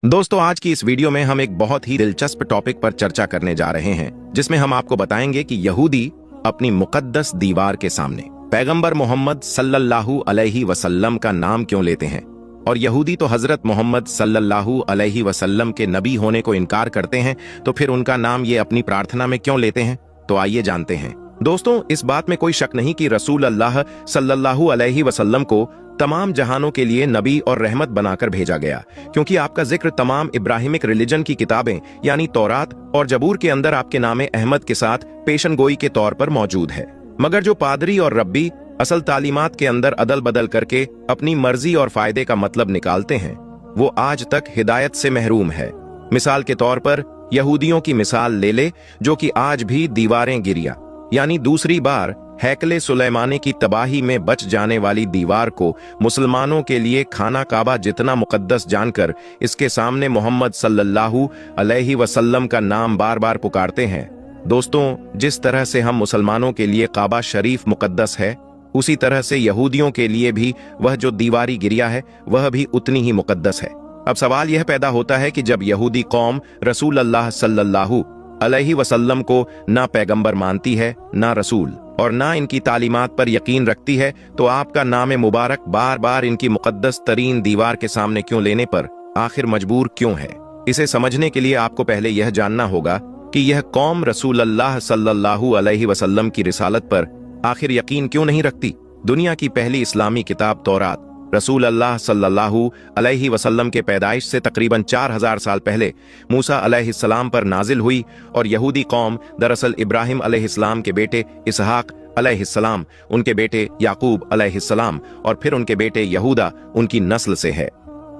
दोस्तों, आज की इस वीडियो में हम एक बहुत ही दिलचस्प टॉपिक पर चर्चा करने जा रहे हैं, जिसमें हम आपको बताएंगे कि यहूदी अपनी मुकद्दस दीवार के सामने पैगंबर मोहम्मद सल्लल्लाहु अलैहि वसल्लम का नाम क्यों लेते हैं, और यहूदी तो हजरत मोहम्मद सल्लल्लाहु अलैहि वसल्लम के नबी होने को इनकार करते हैं, तो फिर उनका नाम ये अपनी प्रार्थना में क्यों लेते हैं। तो आइए जानते हैं। दोस्तों, इस बात में कोई शक नहीं कि रसूल अल्लाह सल्लल्लाहु अलैहि वसल्लम को तमाम जहानों के लिए नबी और रहमत बनाकर भेजा गया, क्योंकि आपका जिक्र तमाम इब्राहिमिक रिलीजन की किताबें यानी तौरात और जबूर के अंदर आपके नामे अहमद के साथ पेशनगोई के तौर पर मौजूद है। मगर जो पादरी और रब्बी असल तालीमात के अंदर अदल बदल करके अपनी मर्जी और फायदे का मतलब निकालते हैं, वो आज तक हिदायत से महरूम है। मिसाल के तौर पर यहूदियों की मिसाल ले ले, जो कि आज भी दीवारें गिरिया यानी दूसरी बार हैकले सुलेमानी की तबाही में बच जाने वाली दीवार को मुसलमानों के लिए खाना काबा जितना मुकद्दस जानकर इसके सामने मोहम्मद सल्लल्लाहु अलैहि वसल्लम का नाम बार बार पुकारते हैं। दोस्तों, जिस तरह से हम मुसलमानों के लिए काबा शरीफ मुकद्दस है, उसी तरह से यहूदियों के लिए भी वह जो दीवारी गिरिया है वह भी उतनी ही मुकद्दस है। अब सवाल यह पैदा होता है कि जब यहूदी कौम रसूल अल्लाह सल्लल्लाहु अलैहि वसल्लम को ना पैगंबर मानती है, ना रसूल, और ना इनकी तालीमात पर यकीन रखती है, तो आपका नाम मुबारक बार बार इनकी मुकद्दस तरीन दीवार के सामने क्यों लेने पर आखिर मजबूर क्यों है। इसे समझने के लिए आपको पहले यह जानना होगा कि यह कौम रसूल अल्लाह सल्लल्लाहु अलैहि वसल्लम की रिसालत पर आखिर यकीन क्यों नहीं रखती। दुनिया की पहली इस्लामी किताब तौरात रसूल अल्लाह सल्लल्लाहु अलैहि वसल्लम के पैदाइश से तकरीबन 4000 साल पहले मूसा अलैहिस्सलाम पर नाजिल हुई, और यहूदी कौम दरअसल इब्राहिम अलैहिस्सलाम के बेटे इसहाक अलैहिस्सलाम, उनके बेटे याकूब अलैहिस्सलाम और फिर उनके बेटे यहूदा उनकी नस्ल से है।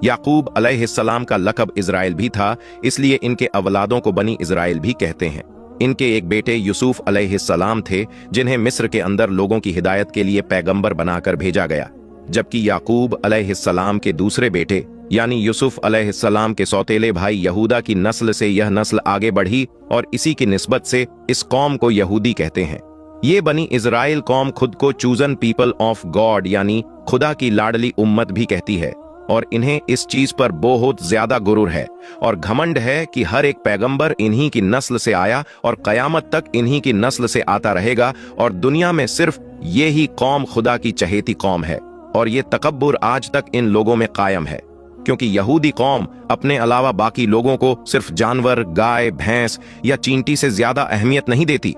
याकूब अलैहिस्सलाम का लक़ब इज़राइल भी था, इसलिए इनके अवलादों को बनी इज़राइल भी कहते हैं। इनके एक बेटे यूसुफ अलैहिस्सलाम थे, जिन्हें मिस्र के अंदर लोगों की हिदायत के लिए पैगंबर बनाकर भेजा गया, जबकि याकूब अलैहिस्सलाम के दूसरे बेटे यानी यूसुफ अलैहिस्सलाम के सौतेले भाई यहूदा की नस्ल से यह नस्ल आगे बढ़ी, और इसी की निस्बत से इस कौम को यहूदी कहते हैं। ये बनी इज़राइल कौम खुद को चूजन पीपल ऑफ गॉड यानी खुदा की लाडली उम्मत भी कहती है, और इन्हें इस चीज पर बहुत ज्यादा गुरूर है और घमंड है कि हर एक पैगंबर इन्हीं की नस्ल से आया और कयामत तक इन्हीं की नस्ल से आता रहेगा, और दुनिया में सिर्फ ये ही कौम खुदा की चहेती कौम है। और ये तकब्बुर आज तक इन लोगों में कायम है, क्योंकि यहूदी कौम अपने अलावा बाकी लोगों को सिर्फ जानवर, गाय, भैंस या चींटी से ज्यादा अहमियत नहीं देती।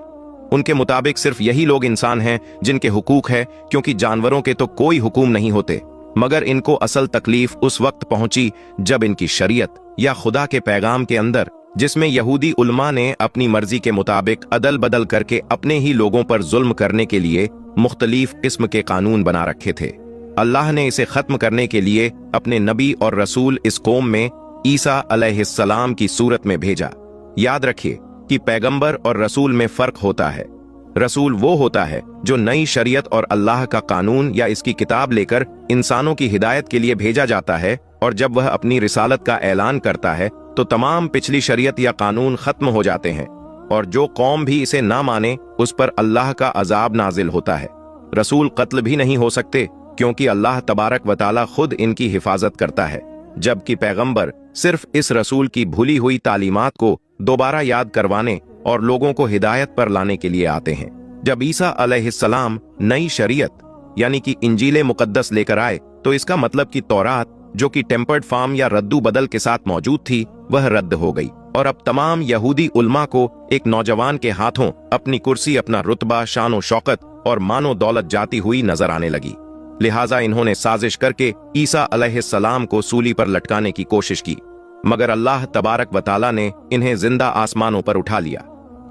उनके मुताबिक सिर्फ यही लोग इंसान हैं जिनके हुकूक है, क्योंकि जानवरों के तो कोई हुकूम नहीं होते। मगर इनको असल तकलीफ उस वक्त पहुंची जब इनकी शरीयत या खुदा के पैगाम के अंदर, जिसमें यहूदी उलमा ने अपनी मर्जी के मुताबिक अदल बदल करके अपने ही लोगों पर जुल्म करने के लिए मुख्तलीफ किस्म के कानून बना रखे थे, अल्लाह ने इसे खत्म करने के लिए अपने नबी और रसूल इस कौम में ईसा अलैहिस्सलाम की सूरत में भेजा। याद रखिए कि पैगंबर और रसूल में फर्क होता है। रसूल वो होता है जो नई शरीयत और अल्लाह का कानून या इसकी किताब लेकर इंसानों की हिदायत के लिए भेजा जाता है, और जब वह अपनी रिसालत का ऐलान करता है तो तमाम पिछली शरीयत या कानून खत्म हो जाते हैं, और जो कौम भी इसे ना माने उस पर अल्लाह का अजाब नाजिल होता है। रसूल कत्ल भी नहीं हो सकते, क्योंकि अल्लाह तबारक व तआला खुद इनकी हिफाजत करता है, जबकि पैगंबर सिर्फ इस रसूल की भूली हुई तालीमात को दोबारा याद करवाने और लोगों को हिदायत पर लाने के लिए आते हैं। जब ईसा अलैहिस्सलाम नई शरीयत यानी कि इंजीले मुकद्दस लेकर आए, तो इसका मतलब कि तौरात जो कि टेम्पर्ड फार्म या रद्दू बदल के साथ मौजूद थी, वह रद्द हो गई, और अब तमाम यहूदी उलमा को एक नौजवान के हाथों अपनी कुर्सी, अपना रुतबा, शान व शौकत और मानो दौलत जाती हुई नजर आने लगी। लिहाजा इन्होंने साजिश करके ईसा अलैहिस्सलाम को सूली पर लटकाने की कोशिश की, मगर अल्लाह तबारक व तआला ने इन्हें जिंदा आसमानों पर उठा लिया,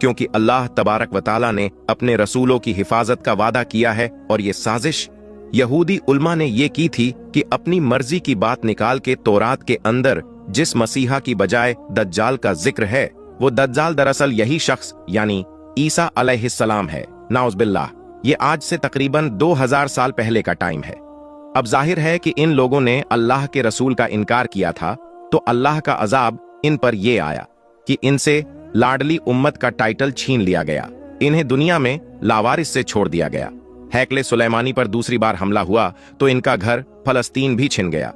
क्योंकि अल्लाह तबारक व तआला ने अपने रसूलों की हिफाजत का वादा किया है। और ये साजिश यहूदी उलमा ने ये की थी कि अपनी मर्जी की बात निकाल के तौरात के अंदर जिस मसीहा की बजाय दज्जाल का जिक्र है, वो दज्जाल दरअसल यही शख्स यानी ईसा अलैहिस्सलाम है। नाउज़ुबिल्लाह। ये आज से तकरीबन 2000 साल पहले का टाइम है। अब जाहिर है कि इन लोगों ने अल्लाह के रसूल का इनकार किया था, तो अल्लाह का अजाब इन पर यह आया कि इनसे लाडली उम्मत का टाइटल छीन लिया गया, इन्हें दुनिया में लावारिस से छोड़ दिया गया। हैकले सुलेमानी पर दूसरी बार हमला हुआ तो इनका घर फलस्तीन भी छिन गया।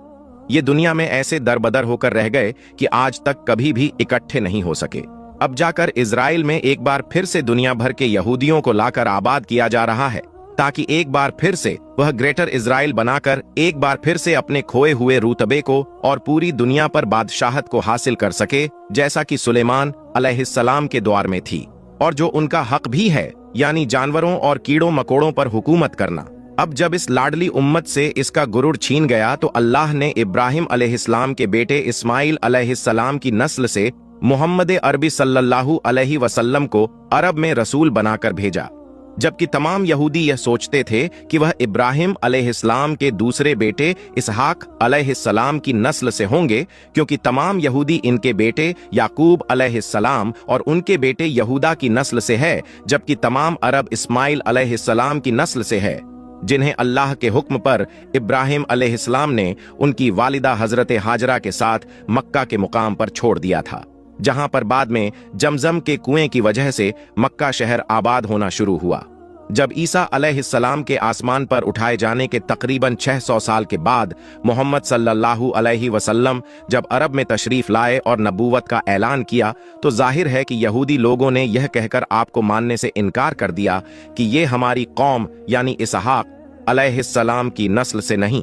ये दुनिया में ऐसे दरबदर होकर रह गए कि आज तक कभी भी इकट्ठे नहीं हो सके। अब जाकर इजराइल में एक बार फिर से दुनिया भर के यहूदियों को लाकर आबाद किया जा रहा है, ताकि एक बार फिर से वह ग्रेटर इजराइल बनाकर एक बार फिर से अपने खोए हुए रुतबे को और पूरी दुनिया पर बादशाहत को हासिल कर सके, जैसा कि सुलेमान अलैहिस्सलाम के द्वार में थी, और जो उनका हक भी है, यानी जानवरों और कीड़ों मकोड़ों पर हुकूमत करना। अब जब इस लाडली उम्मत से इसका गुरूर छीन गया तो अल्लाह ने इब्राहिम अलैहिस्सलाम के बेटे इस्माइल अलैहिस्सलाम की नस्ल से मोहम्मद अरबी सल्लल्लाहु अलैहि वसल्लम को अरब में रसूल बनाकर भेजा। जबकि तमाम यहूदी यह सोचते थे कि वह इब्राहिम अलैहिस्सलाम के दूसरे बेटे इसहाक अलैहिस्सलाम की नस्ल से होंगे, क्योंकि तमाम यहूदी इनके बेटे याकूब अलैहिस्सलाम और उनके बेटे यहूदा की नस्ल से है, जबकि तमाम अरब इस्माइल अलैहिस्सलाम की नस्ल से है, जिन्हें अल्लाह के हुक्म पर इब्राहिम अलैहिस्सलाम ने उनकी वालिदा हजरत हाजरा के साथ मक्का के मुकाम पर छोड़ दिया था, जहां पर बाद में जमजम के कुएं की वजह से मक्का शहर आबाद होना शुरू हुआ। जब ईसा अलैहिस्सलाम के आसमान पर उठाए जाने के तकरीबन 600 साल के बाद मोहम्मद सल्लल्लाहु अलैहि वसल्लम जब अरब में तशरीफ लाए और नबूवत का ऐलान किया, तो जाहिर है कि यहूदी लोगों ने यह कहकर आपको मानने से इनकार कर दिया कि ये हमारी कौम यानी इसहाक अलैहिस्सलाम की नस्ल से नहीं,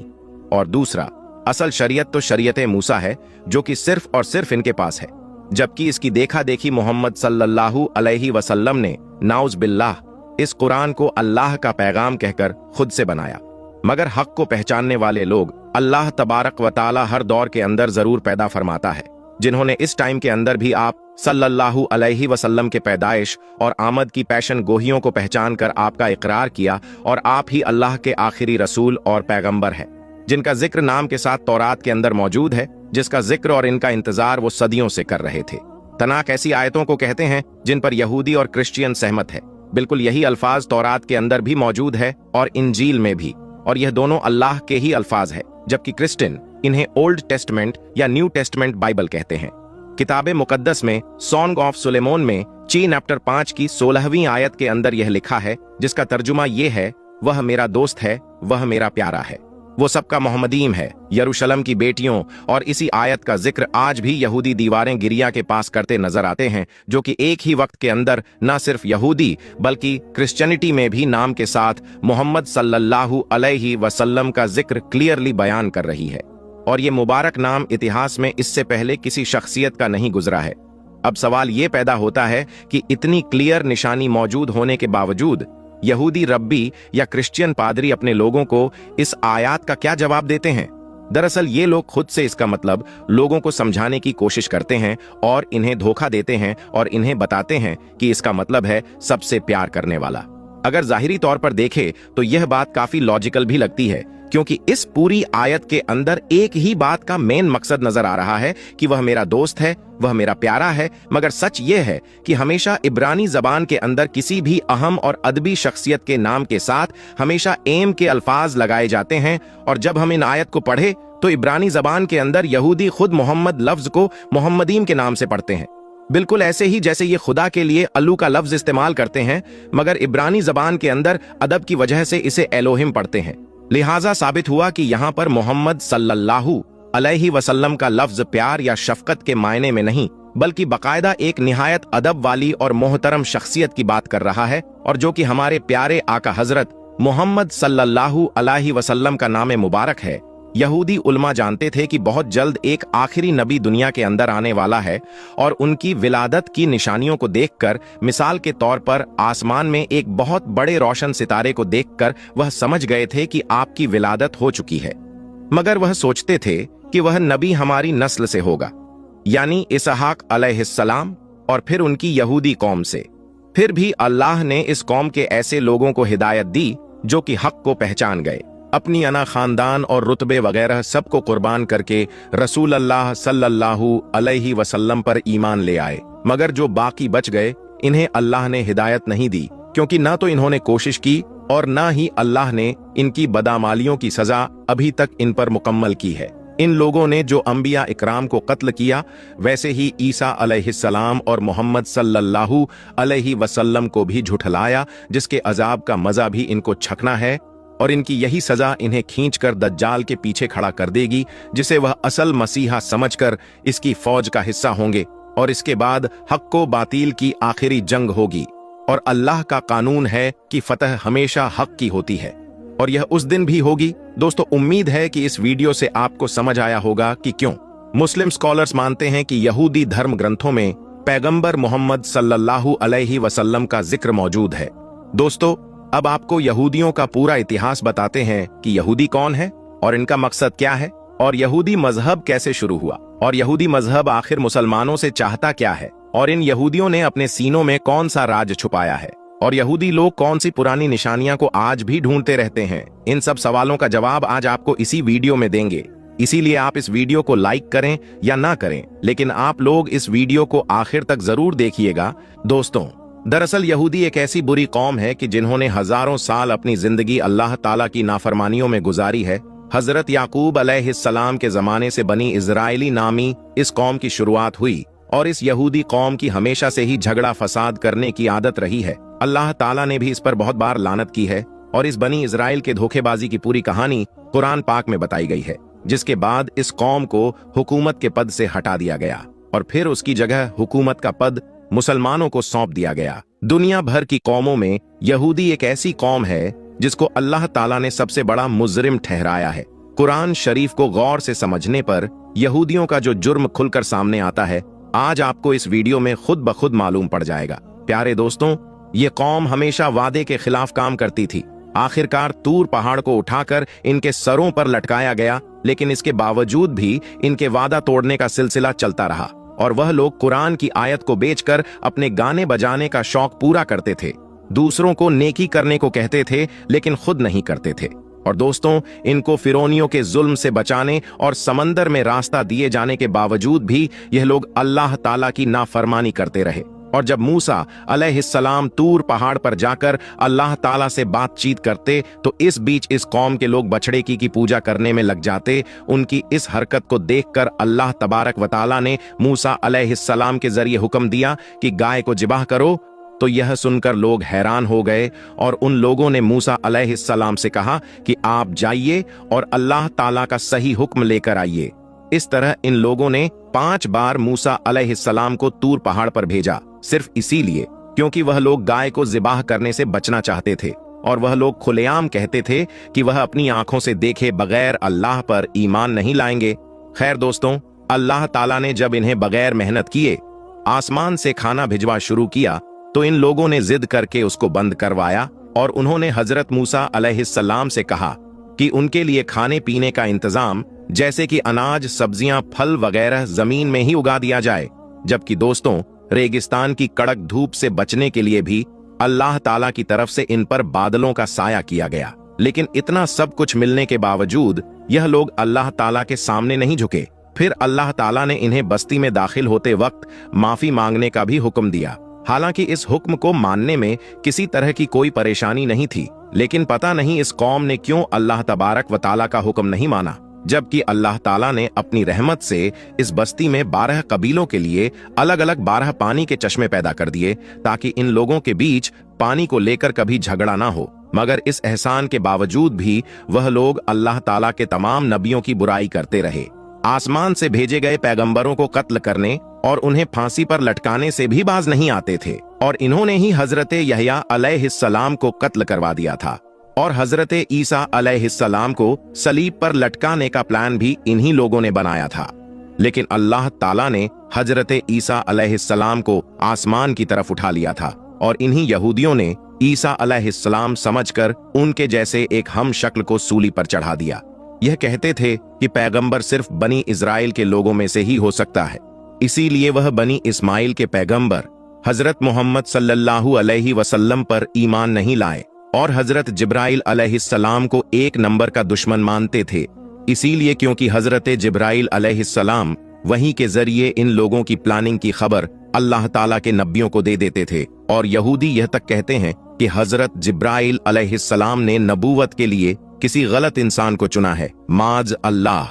और दूसरा असल शरीयत तो शरीयत मूसा है, जो कि सिर्फ और सिर्फ इनके पास है, जबकि इसकी देखा देखी मोहम्मद सल्लल्लाहु अलैहि वसल्लम ने नाउज बिल्लाह इस कुरान को अल्लाह का पैगाम कहकर खुद से बनाया। मगर हक को पहचानने वाले लोग अल्लाह तबारक व ताला हर दौर के अंदर जरूर पैदा फरमाता है, जिन्होंने इस टाइम के अंदर भी आप सल्लल्लाहु अलैहि वसल्लम के पैदाइश और आमद की पैशन गोहियों को पहचान कर आपका इकरार किया, और आप ही अल्लाह के आखिरी रसूल और पैगंबर हैं, जिनका जिक्र नाम के साथ तौरात के अंदर मौजूद है, जिसका जिक्र और इनका इंतजार वो सदियों से कर रहे थे। तनाक ऐसी आयतों को कहते हैं जिन पर यहूदी और क्रिश्चियन सहमत है। बिल्कुल यही अल्फाज तौरात के अंदर भी मौजूद है और इंजील में भी, और यह दोनों अल्लाह के ही अल्फाज है, जबकि क्रिश्चियन इन्हें ओल्ड टेस्टमेंट या न्यू टेस्टमेंट बाइबल कहते हैं। किताब मुकद्दस में सॉन्ग ऑफ सुलेमोन में चैप्टर 5 की 16वीं आयत के अंदर यह लिखा है, जिसका तर्जुमा ये है, वह मेरा दोस्त है, वह मेरा प्यारा है, वो सबका मोहम्मदीम है, यरूशलेम की बेटियों। और इसी आयत का जिक्र आज भी यहूदी दीवारें गिरिया के पास करते नजर आते हैं, जो कि एक ही वक्त के अंदर न सिर्फ यहूदी बल्कि क्रिश्चियनिटी में भी नाम के साथ मोहम्मद सल्लल्लाहु अलैहि वसल्लम का जिक्र क्लियरली बयान कर रही है। और ये मुबारक नाम इतिहास में इससे पहले किसी शख्सियत का नहीं गुजरा है। अब सवाल ये पैदा होता है कि इतनी क्लियर निशानी मौजूद होने के बावजूद यहूदी रब्बी या क्रिश्चियन पादरी अपने लोगों को इस आयत का क्या जवाब देते हैं। दरअसल ये लोग खुद से इसका मतलब लोगों को समझाने की कोशिश करते हैं और इन्हें धोखा देते हैं और इन्हें बताते हैं कि इसका मतलब है सबसे प्यार करने वाला। अगर जाहिरी तौर पर देखें तो यह बात काफी लॉजिकल भी लगती है, क्योंकि इस पूरी आयत के अंदर एक ही बात का मेन मकसद नजर आ रहा है कि वह मेरा दोस्त है, वह मेरा प्यारा है। मगर सच यह है कि हमेशा इब्रानी जबान के अंदर किसी भी अहम और अदबी शख्सियत के नाम के साथ हमेशा एम के अल्फाज लगाए जाते हैं, और जब हम इन आयत को पढ़े तो इब्रानी जबान के अंदर यहूदी खुद मोहम्मद लफ्ज को मोहम्मदीम के नाम से पढ़ते हैं, बिल्कुल ऐसे ही जैसे ये खुदा के लिए अल्लू का लफ्ज इस्तेमाल करते हैं, मगर इब्रानी जबान के अंदर अदब की वजह से इसे एलोहिम पढ़ते हैं। लिहाजा साबित हुआ कि यहाँ पर मोहम्मद सल्लल्लाहु अलैहि वसल्लम का लफ्ज प्यार या शफकत के मायने में नहीं, बल्कि बाकायदा एक निहायत अदब वाली और मोहतरम शख्सियत की बात कर रहा है, और जो कि हमारे प्यारे आका हजरत मोहम्मद सल्लल्लाहु अलैहि वसल्लम का नाम मुबारक है। यहूदी उलमा जानते थे कि बहुत जल्द एक आखिरी नबी दुनिया के अंदर आने वाला है, और उनकी विलादत की निशानियों को देखकर, मिसाल के तौर पर आसमान में एक बहुत बड़े रोशन सितारे को देखकर वह समझ गए थे कि आपकी विलादत हो चुकी है। मगर वह सोचते थे कि वह नबी हमारी नस्ल से होगा, यानी इसहाक अलैहिस्सलाम, और फिर उनकी यहूदी कौम से। फिर भी अल्लाह ने इस कौम के ऐसे लोगों को हिदायत दी जो कि हक को पहचान गए, अपनी अना खानदान और रुतबे वगैरह सबको कुर्बान करके रसूल अल्लाह सल्लल्लाहु अलैहि वसल्लम पर ईमान ले आए। मगर जो बाकी बच गए, इन्हें अल्लाह ने हिदायत नहीं दी, क्योंकि ना तो इन्होंने कोशिश की और ना ही अल्लाह ने इनकी बदामालियों की सजा अभी तक इन पर मुकम्मल की है। इन लोगों ने जो अंबिया इकराम को कत्ल किया, वैसे ही ईसा अलैहिस्सलाम और मोहम्मद सल्लल्लाहु अलैहि वसल्लम को भी झुठलाया, जिसके अजाब का मजा भी इनको छकना है। और इनकी यही सजा इन्हें खींचकर दज्जाल के पीछे खड़ा कर देगी, जिसे वह असल मसीहा समझकर इसकी फौज का हिस्सा होंगे, और इसके बाद हक को बातिल की आखिरी जंग होगी। और अल्लाह का कानून है कि फतह हमेशा हक की होती है, और यह उस दिन भी होगी। दोस्तों, उम्मीद है कि इस वीडियो से आपको समझ आया होगा कि क्यों मुस्लिम स्कॉलर्स मानते हैं कि यहूदी धर्म ग्रंथों में पैगंबर मोहम्मद सल्लल्लाहु अलैहि वसल्लम का जिक्र मौजूद है। दोस्तों, अब आपको यहूदियों का पूरा इतिहास बताते हैं कि यहूदी कौन है और इनका मकसद क्या है, और यहूदी मजहब कैसे शुरू हुआ, और यहूदी मजहब आखिर मुसलमानों से चाहता क्या है, और इन यहूदियों ने अपने सीनों में कौन सा राज छुपाया है, और यहूदी लोग कौन सी पुरानी निशानियां को आज भी ढूंढते रहते हैं। इन सब सवालों का जवाब आज आपको इसी वीडियो में देंगे। इसीलिए आप इस वीडियो को लाइक करें या ना करें, लेकिन आप लोग इस वीडियो को आखिर तक जरूर देखिएगा। दोस्तों, दरअसल यहूदी एक ऐसी बुरी कौम है कि जिन्होंने हजारों साल अपनी जिंदगी अल्लाह ताला की नाफरमानियों में गुजारी है। हजरत याकूब अलैहिस्सलाम के जमाने से बनी इजराइली नामी इस कौम की शुरुआत हुई, और इस यहूदी कौम की हमेशा से ही झगड़ा फसाद करने की आदत रही है। अल्लाह ताला ने भी इस पर बहुत बार लानत की है, और इस बनी इजराइल के धोखेबाजी की पूरी कहानी कुरान पाक में बताई गई है, जिसके बाद इस कौम को हुकूमत के पद से हटा दिया गया, और फिर उसकी जगह हुकूमत का पद मुसलमानों को सौंप दिया गया। दुनिया भर की कौमों में यहूदी एक ऐसी कौम है जिसको अल्लाह ताला ने सबसे बड़ा मुजरिम ठहराया है। कुरान शरीफ को गौर से समझने पर यहूदियों का जो जुर्म खुलकर सामने आता है, आज आपको इस वीडियो में खुद ब खुद मालूम पड़ जाएगा। प्यारे दोस्तों, ये कौम हमेशा वादे के खिलाफ काम करती थी। आखिरकार तूर पहाड़ को उठाकर इनके सरों पर लटकाया गया, लेकिन इसके बावजूद भी इनके वादा तोड़ने का सिलसिला चलता रहा, और वह लोग कुरान की आयत को बेचकर अपने गाने बजाने का शौक पूरा करते थे। दूसरों को नेकी करने को कहते थे, लेकिन खुद नहीं करते थे। और दोस्तों, इनको फिरौनियों के जुल्म से बचाने और समंदर में रास्ता दिए जाने के बावजूद भी यह लोग अल्लाह ताला की नाफरमानी करते रहे। और जब मूसा अलैहिस्सलाम तूर पहाड़ पर जाकर अल्लाह ताला से बातचीत करते, तो इस बीच इस कौम के लोग बछड़े की पूजा करने में लग जाते। उनकी इस हरकत को देखकर अल्लाह तबारक व तआला ने मूसा अलैहिस्सलाम के जरिए हुक्म दिया कि गाय को जिबाह करो। तो यह सुनकर लोग हैरान हो गए, और उन लोगों ने मूसा अलैहिस्सलाम से कहा कि आप जाइए और अल्लाह ताला का सही हुक्म लेकर आइए। इस तरह इन लोगों ने 5 बार मूसा अलैहिस्सलाम को तूर पहाड़ पर भेजा, सिर्फ इसीलिए क्योंकि वह लोग गाय को जिबाह करने से बचना चाहते थे, और वह लोग खुलेआम कहते थे कि वह अपनी आंखों से देखे बगैर अल्लाह पर ईमान नहीं लाएंगे। खैर दोस्तों, अल्लाह ताला ने जब इन्हें बगैर मेहनत किए आसमान से खाना भिजवा शुरू किया, तो इन लोगों ने जिद करके उसको बंद करवाया, और उन्होंने हजरत मूसा अलैहिस्सलाम से कहा कि उनके लिए खाने पीने का इंतजाम, जैसे कि अनाज, सब्जियां, फल वगैरह जमीन में ही उगा दिया जाए। जबकि दोस्तों, रेगिस्तान की कड़क धूप से बचने के लिए भी अल्लाह ताला की तरफ से इन पर बादलों का साया किया गया। लेकिन इतना सब कुछ मिलने के बावजूद यह लोग अल्लाह ताला के सामने नहीं झुके। फिर अल्लाह ताला ने इन्हें बस्ती में दाखिल होते वक्त माफी मांगने का भी हुक्म दिया। हालांकि इस हुक्म को मानने में किसी तरह की कोई परेशानी नहीं थी, लेकिन पता नहीं इस कौम ने क्यों अल्लाह तबारक व तआला का हुक्म नहीं माना, जबकि अल्लाह ताला ने अपनी रहमत से इस बस्ती में 12 कबीलों के लिए अलग अलग 12 पानी के चश्मे पैदा कर दिए, ताकि इन लोगों के बीच पानी को लेकर कभी झगड़ा ना हो। मगर इस एहसान के बावजूद भी वह लोग अल्लाह ताला के तमाम नबियों की बुराई करते रहे। आसमान से भेजे गए पैगंबरों को कत्ल करने और उन्हें फांसी पर लटकाने से भी बाज नहीं आते थे, और इन्होंने ही हजरत यहया अलैहिस्सलाम को कत्ल करवा दिया था, और हजरत ईसा अलैहिस्सलाम को सलीब पर लटकाने का प्लान भी इन्हीं लोगों ने बनाया था। लेकिन अल्लाह ताला ने हजरत ईसा अलैहिस्सलाम को आसमान की तरफ उठा लिया था, और इन्हीं यहूदियों ने ईसा अलैहिस्सलाम समझकर उनके जैसे एक हम शक्ल को सूली पर चढ़ा दिया। यह कहते थे कि पैगंबर सिर्फ बनी इजराइल के लोगों में से ही हो सकता है, इसीलिए वह बनी इस्माइल के पैगंबर हजरत मोहम्मद सल्लल्लाहु अलैहि वसल्लम पर ईमान नहीं लाए, और हजरत जिब्राइल अलैहिस्सलाम को 1 नंबर का दुश्मन मानते थे। इसीलिए क्योंकि हजरत जिब्राइल अलैहिस्सलाम वहीं के जरिए इन लोगों की प्लानिंग की खबर अल्लाह ताला के नबियों को दे देते थे, और यहूदी यह तक कहते हैं कि हजरत जिब्राइल अलैहिस्सलाम ने नबूवत के लिए किसी गलत इंसान को चुना है, माज अल्लाह।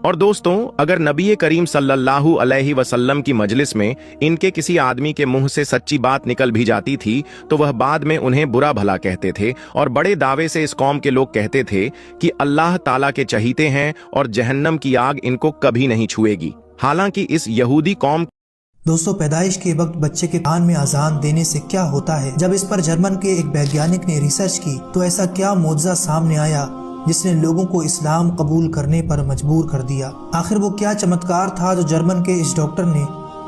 और दोस्तों, अगर नबी करीम सल्लल्लाहु अलैहि वसल्लम की मजलिस में इनके किसी आदमी के मुंह से सच्ची बात निकल भी जाती थी तो वह बाद में उन्हें बुरा भला कहते थे और बड़े दावे से इस कौम के लोग कहते थे कि अल्लाह ताला के चहीते हैं और जहन्नम की आग इनको कभी नहीं छुएगी। हालांकि इस यहूदी कौम दोस्तों, पैदाइश के वक्त बच्चे के कान में अजान देने से क्या होता है? जब इस पर जर्मन के एक वैज्ञानिक ने रिसर्च की तो ऐसा क्या मौजज़ा सामने आया जिसने लोगों को इस्लाम कबूल करने पर मजबूर कर दिया। आखिर वो क्या चमत्कार था जो जर्मन के इस डॉक्टर ने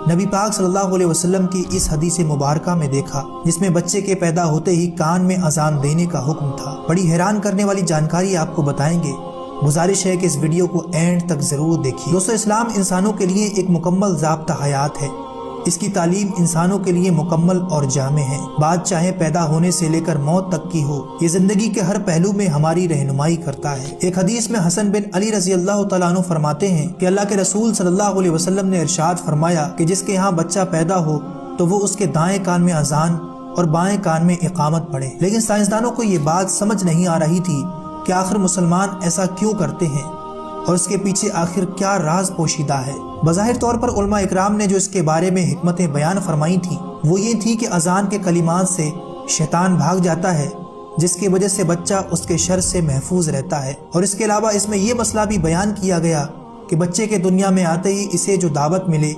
नबी पाक सल्लल्लाहु अलैहि वसल्लम की इस हदीस मुबारका में देखा, जिसमें बच्चे के पैदा होते ही कान में अजान देने का हुक्म था। बड़ी हैरान करने वाली जानकारी आपको बताएंगे। गुजारिश है कि इस वीडियो को एंड तक जरूर देखिए। दोस्तों, इस्लाम इंसानों के लिए एक मुकम्मल ज़ाब्ता हयात है। इसकी तालीम इंसानों के लिए मुकम्मल और जामे है। बात चाहे पैदा होने से लेकर मौत तक की हो, ये जिंदगी के हर पहलू में हमारी रहनुमाई करता है। एक हदीस में हसन बिन अली रजी अल्लाह तआला अन्हु फरमाते हैं कि अल्लाह के रसूल सल्लल्लाहु अलैहि वसल्लम ने इरशाद फरमाया कि जिसके यहाँ बच्चा पैदा हो तो वो उसके दाएं कान में अजान और बाएं कान में इकामत पढ़े। लेकिन साइंसदानों को ये बात समझ नहीं आ रही थी कि आखिर मुसलमान ऐसा क्यों करते हैं और इसके पीछे आखिर क्या राज पोशीदा है। बज़ाहिर तौर पर उलमा इकराम ने जो इसके बारे में हिकमतें बयान फरमाई थी वो ये थी कि अजान के कलिमात से शैतान भाग जाता है, जिसकी वजह से बच्चा उसके शर से महफूज रहता है। और इसके अलावा इसमें यह मसला भी बयान किया गया कि बच्चे के दुनिया में आते ही इसे जो दावत मिले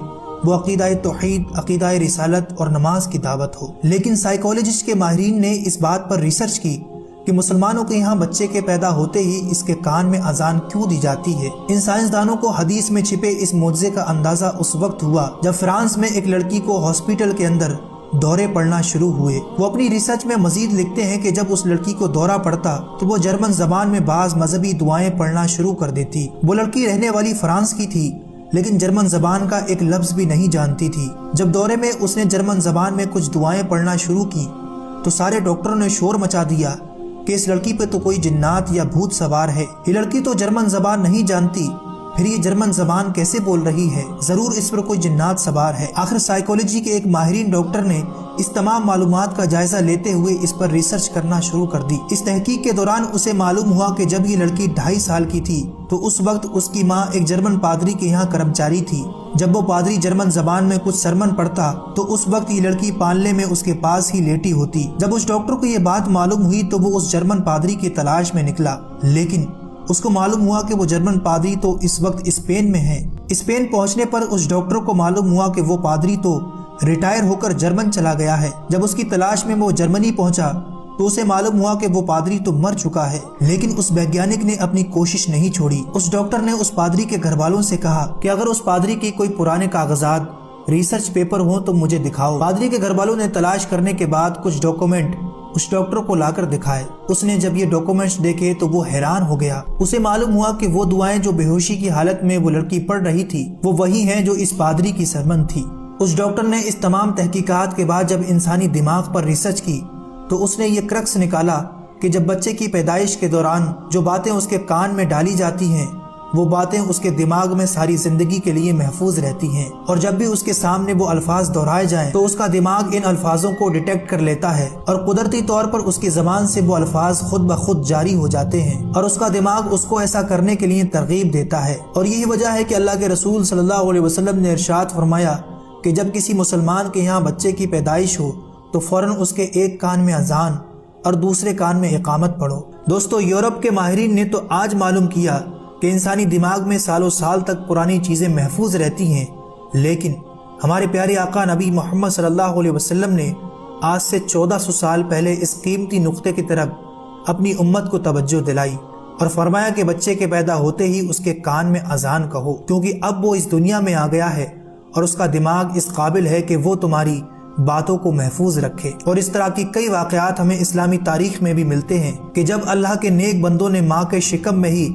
वो अकीदाए तौहीद, अकीदाए रिसालत और नमाज की दावत हो। लेकिन साइकोलॉजिस्ट के माहिरीन ने इस बात पर रिसर्च की कि मुसलमानों के यहाँ बच्चे के पैदा होते ही इसके कान में अजान क्यों दी जाती है। इन साइंसदानों को हदीस में छिपे इस मौजज़े का अंदाजा उस वक्त हुआ जब फ्रांस में एक लड़की को हॉस्पिटल के अंदर दौरे पड़ना शुरू हुए। वो अपनी रिसर्च में मजीद लिखते हैं कि जब उस लड़की को दौरा पड़ता तो वो जर्मन जबान में बाज मजहबी दुआएं पढ़ना शुरू कर देती। वो लड़की रहने वाली फ्रांस की थी लेकिन जर्मन जबान का एक लफ्ज भी नहीं जानती थी। जब दौरे में उसने जर्मन जबान में कुछ दुआएं पढ़ना शुरू की तो सारे डॉक्टरों ने शोर मचा दिया कि इस लड़की पे तो कोई जिन्नात या भूत सवार है। ये लड़की तो जर्मन जबान नहीं जानती, फिर ये जर्मन जबान कैसे बोल रही है? जरूर इस पर कोई जिन्नात सवार है। आखिर साइकोलॉजी के एक माहिरीन डॉक्टर ने इस तमाम मालूमात का जायजा लेते हुए इस पर रिसर्च करना शुरू कर दी। इस तहकीक के दौरान उसे मालूम हुआ कि जब ये लड़की 2.5 साल की थी तो उस वक्त उसकी माँ एक जर्मन पादरी के यहाँ कर्मचारी थी। जब वो पादरी जर्मन जबान में कुछ सरमन पढ़ता तो उस वक्त ये लड़की पालने में उसके पास ही लेटी होती। जब उस डॉक्टर को ये बात मालूम हुई तो वो उस जर्मन पादरी की तलाश में निकला, लेकिन उसको मालूम हुआ कि वो जर्मन पादरी तो इस वक्त स्पेन में है। स्पेन पहुंचने पर उस डॉक्टर को मालूम हुआ कि वो पादरी तो रिटायर होकर जर्मन चला गया है। जब उसकी तलाश में वो जर्मनी पहुंचा तो उसे मालूम हुआ कि वो पादरी तो मर चुका है। लेकिन उस वैज्ञानिक ने अपनी कोशिश नहीं छोड़ी। उस डॉक्टर ने उस पादरी के घर वालों से कहा कि अगर उस पादरी की कोई पुराने कागजात, रिसर्च पेपर हो तो मुझे दिखाओ। पादरी के घर वालों ने तलाश करने के बाद कुछ डॉक्यूमेंट उस डॉक्टर को लाकर दिखाए। उसने जब ये डॉक्यूमेंट्स देखे तो वो हैरान हो गया। उसे मालूम हुआ कि वो दुआएं जो बेहोशी की हालत में वो लड़की पढ़ रही थी वो वही हैं जो इस पादरी की सरमन थी। उस डॉक्टर ने इस तमाम तहकीकात के बाद जब इंसानी दिमाग पर रिसर्च की तो उसने ये क्रक्स निकाला कि जब बच्चे की पैदाइश के दौरान जो बातें उसके कान में डाली जाती हैं वो बातें उसके दिमाग में सारी जिंदगी के लिए महफूज रहती हैं, और जब भी उसके सामने वो अल्फाज दोहराए जाएं तो उसका दिमाग इन अल्फाजों को डिटेक्ट कर लेता है और कुदरती तौर पर उसकी जबान से वो अल्फाज खुद ब खुद जारी हो जाते हैं और उसका दिमाग उसको ऐसा करने के लिए तरगीब देता है। और यही वजह है कि अल्लाह के रसूल सल्लल्लाहु अलैहि वसल्लम ने इरशाद फरमाया कि जब किसी मुसलमान के यहाँ बच्चे की पैदाइश हो तो फौरन उसके एक कान में अजान और दूसरे कान में इकामत पढ़ो। दोस्तों, यूरोप के माहिरीन ने तो आज मालूम किया कि इंसानी दिमाग में सालों साल तक पुरानी चीज़ें महफूज रहती हैं, लेकिन हमारे प्यारे आका नबी मोहम्मद सल्लल्लाहु अलैहि वसल्लम ने आज से 1400 साल पहले इस कीमती नुक्ते की तरफ अपनी उम्मत को तवज्जो दिलाई और फरमाया कि बच्चे के पैदा होते ही उसके कान में अजान कहो, क्योंकि अब वो इस दुनिया में आ गया है और उसका दिमाग इस काबिल है कि वो तुम्हारी बातों को महफूज रखे। और इस तरह की कई वाक़यात हमें इस्लामी तारीख में भी मिलते हैं कि जब अल्लाह के नेक बंदों ने माँ के शिकम में ही